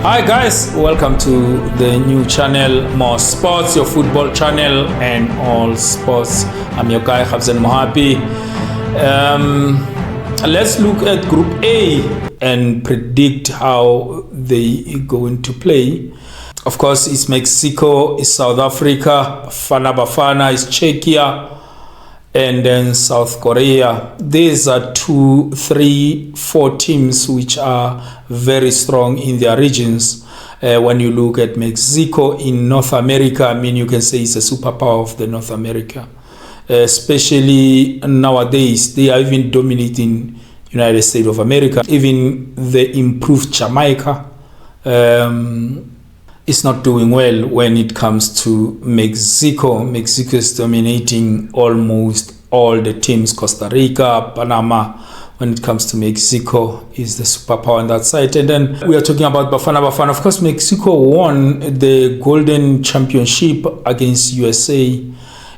Hi guys, welcome to the new channel More Sports, your football channel and all sports. I'm your guy Habzan Mohabi. Let's look at Group A and predict how they are going to play. Of course, it's Mexico, it's South Africa, Bafana, it's Czechia, and then South Korea. These are 2, 3, 4 teams which are very strong in their regions. When you look at Mexico in North America, I mean, you can say it's a superpower of the North America. Especially nowadays, they are even dominating United States of America. Even the improved Jamaica is not doing well when it comes to Mexico. Mexico is dominating almost all the teams. Costa Rica, Panama, when it comes to Mexico, is the superpower on that side. And then we are talking about Bafana. Of course, Mexico won the Golden Championship against USA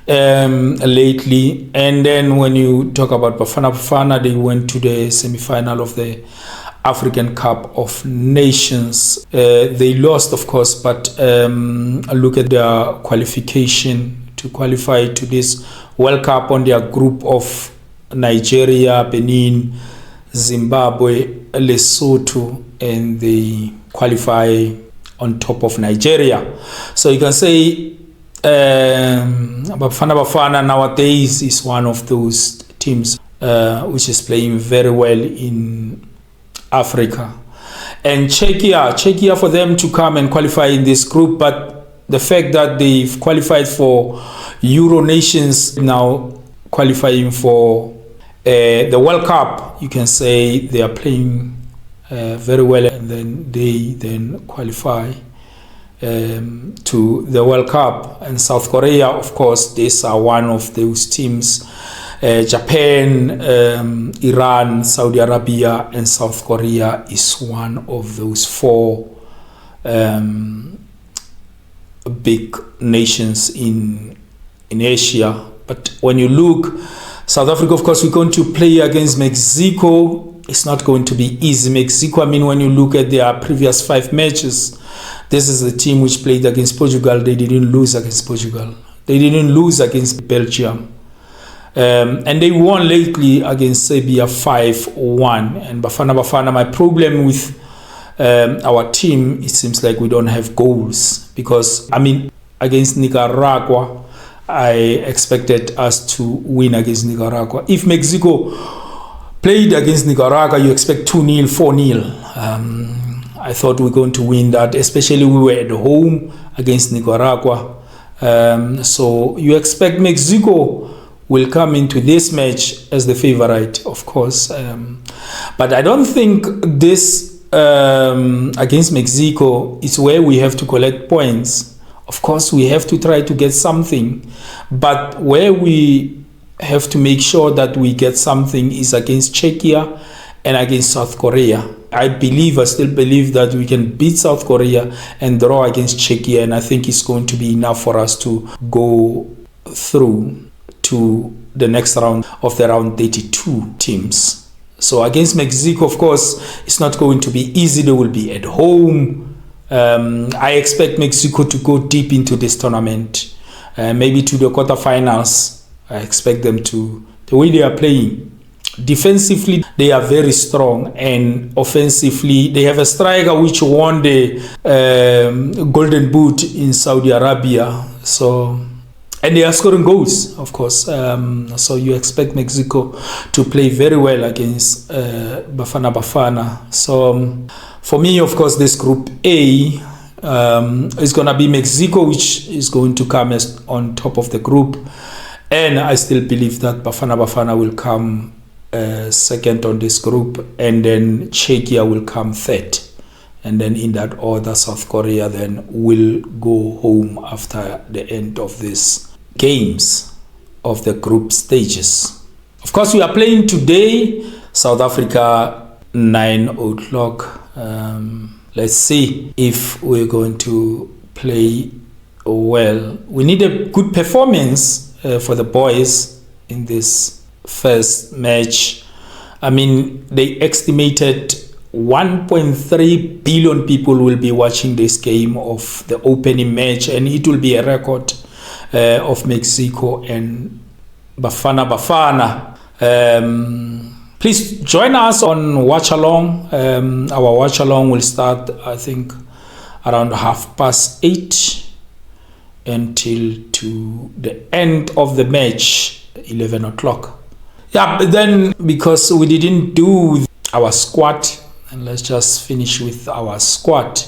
lately. And then when you talk about Bafana, they went to the semi-final of the African Cup of Nations. They lost, of course, but look at their qualification to qualify to this World Cup on their group of Nigeria, Benin, Zimbabwe, Lesotho, and they qualify on top of Nigeria. So you can say Bafana nowadays is one of those teams which is playing very well in Africa. And Czechia for them to come and qualify in this group, but the fact that they've qualified for Euro Nations, now qualifying for the World Cup, you can say they are playing very well, and then they qualify to the World Cup. And South Korea, of course, these are one of those teams. Japan, Iran, Saudi Arabia, and South Korea is one of those 4 big nations in Asia. But when you look, South Africa, of course, we're going to play against Mexico. It's not going to be easy. Mexico, I mean, when you look at their previous 5 matches, this is the team which played against Portugal. They didn't lose against Portugal. They didn't lose against Belgium. And they won lately against Serbia 5-1. And Bafana, my problem with our team, it seems like we don't have goals. Because, I mean, against Nicaragua, I expected us to win against Nicaragua. If Mexico played against Nicaragua, you expect 2-0, 4-0. I thought we were going to win that, especially we were at home against Nicaragua. So you expect Mexico will come into this match as the favorite, of course. But I don't think this against Mexico is where we have to collect points. Of course, we have to try to get something. But where we have to make sure that we get something is against Czechia and against South Korea. I still believe that we can beat South Korea and draw against Czechia. And I think it's going to be enough for us to go through to the next round of the round 32 teams. So against Mexico, of course, it's not going to be easy. They will be at home. I expect Mexico to go deep into this tournament, maybe to the quarterfinals. I expect them to, the way they are playing. Defensively, they are very strong, and offensively, they have a striker which won the Golden Boot in Saudi Arabia. So, and they are scoring goals, of course. So you expect Mexico to play very well against Bafana. So for me, of course, this Group A is going to be Mexico, which is going to come as on top of the group. And I still believe that Bafana will come second on this group, and then Czechia will come third. And then in that order, South Korea then will go home after the end of these games of the group stages. Of course, we are playing today, South Africa, 9 o'clock. Let's see if we're going to play well. We need a good performance for the boys in this first match. I mean, they estimated 1.3 billion people will be watching this game of the opening match, and it will be a record of Mexico and Bafana. Please join us on watch along. Our watch along will start, I think, around 8:30 until to the end of the match, 11 o'clock. Yeah, but then because we didn't do our squad, and let's just finish with our squad.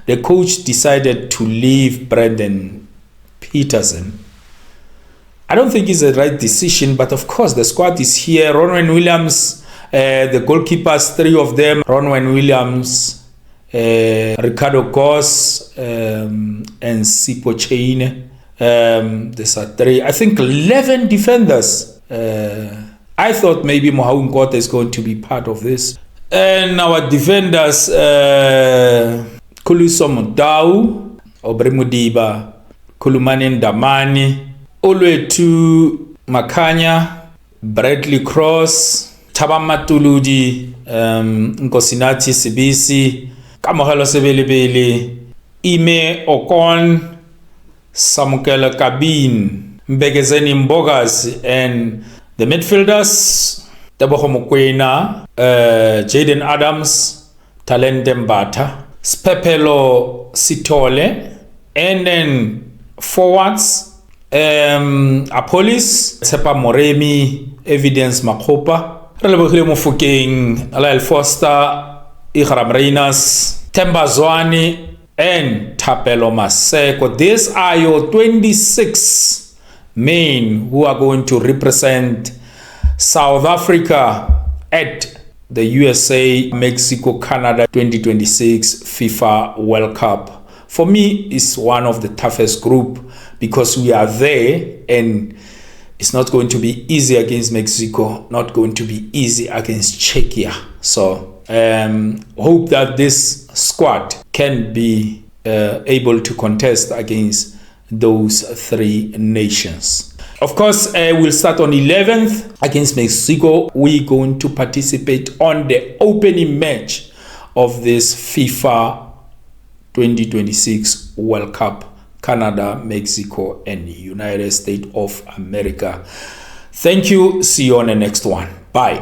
The coach decided to leave Brendan Peterson. I don't think it's the right decision, but of course the squad is here. Ronwen Williams, the goalkeepers, 3 of them, Ronwen Williams, Ricardo Goss, and Sipo Chaine. These are 3. I think 11 defenders. I thought maybe Mohaun Kota is going to be part of this. And our defenders, Kuluso Mutau, Obremudiba, Kulumanin Damani, Olwetu Makanya, Bradley Cross, Tabamatuludi, Nkosinati Sibisi, Kamohelo Sebelebele, Ime Okon, Samukela Kabin, Mbegezeni Mbogas, and the midfielders, Teboho Mokwena, Jaden Adams, Talente Mbata, Spepelo Sitole, and then forwards, Apolis, Sepa Moremi, Evidence Makopa, Relebohile Mufukeng, Alael Foster, Ihram Reinas, Temba Zwani, and Tapelo Maseko. These are your 26 men who are going to represent South Africa at the USA, Mexico, Canada 2026 FIFA World Cup. For me, it's one of the toughest group because we are there, and it's not going to be easy against Mexico, not going to be easy against Czechia. So hope that this squad can be able to contest against those 3 nations. Of course, we'll start on 11th against Mexico. We're going to participate on the opening match of this FIFA 2026 World Cup, Canada, Mexico, and United States of America. Thank you. See you on the next one. Bye.